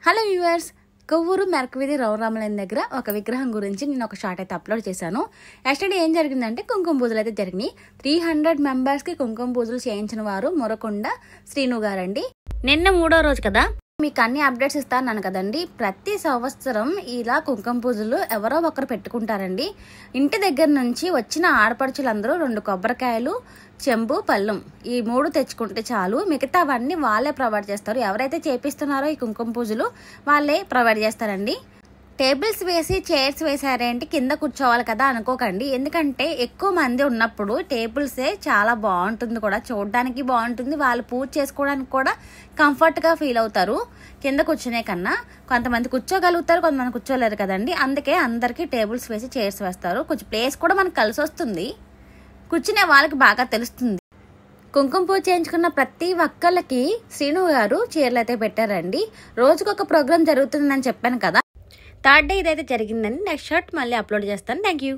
Hello viewers, Kovvur మెరకవీధి రౌరామలైన దగ్గర ఒక విగ్రహం గురించి నేను ఒక షార్ట్ అయితే అప్లోడ్ చేశాను. ఎస్టర్డే ఏం జరిగిందంటే కుంకుమ పూజలు అయితే జరిగినాయి. 300 మెంబర్స్కి కుంకుమ పూజలు చేయించిన వారు మొరకొండ శ్రీను గారండి. నిన్న 3వ రోజు కదా, మీకు అన్ని అప్డేట్స్ ఇస్తాను కదండి. ప్రతి సంవత్సరం ఇలా కుంకుమ పూజలు ఎవరో ఒకరు పెట్టుకుంటారండి. ఇంటి దగ్గర నుంచి వచ్చిన ఆడపడుచులందరూ 2 కొబ్బరికాయలు, చెంబు, పళ్ళం ఈ 3 తెచ్చుకుంటే చాలు. మిగతావన్నీ వాళ్ళే ప్రొవైడ్ చేస్తారు. ఎవరైతే చేపిస్తున్నారో ఈ కుంకుమ పూజలు వాళ్ళే ప్రొవైడ్ చేస్తారండి. టేబుల్స్ వేసి చైర్స్ వేసారేంటి, కింద కూర్చోవాలి కదా అనుకోకండి. ఎందుకంటే ఎక్కువ మంది ఉన్నప్పుడు టేబుల్సే చాలా బాగుంటుంది, కూడా చూడడానికి బాగుంటుంది. వాళ్ళు పూజ చేసుకోవడానికి కూడా కంఫర్ట్గా ఫీల్ అవుతారు. కింద కూర్చునే కన్నా కొంతమంది కూర్చోగలుగుతారు, కొంతమంది కూర్చోలేరు కదండి. అందుకే అందరికీ టేబుల్స్ వేసి చైర్స్ వేస్తారు. కొంచెం ప్లేస్ కూడా మనకు కలిసి వస్తుంది, కూర్చునే వాళ్ళకి బాగా తెలుస్తుంది. కుంకుమ పూజ చేయించుకున్న ప్రతి ఒక్కళ్ళకి శ్రీను గారు చీరలు అయితే పెట్టారండి. రోజుకొక ప్రోగ్రామ్ జరుగుతుందని చెప్పాను కదా. 3rd డే ఇదైతే జరిగిందండి. నెక్స్ట్ షార్ట్ మళ్ళీ అప్లోడ్ చేస్తాను. Thank you.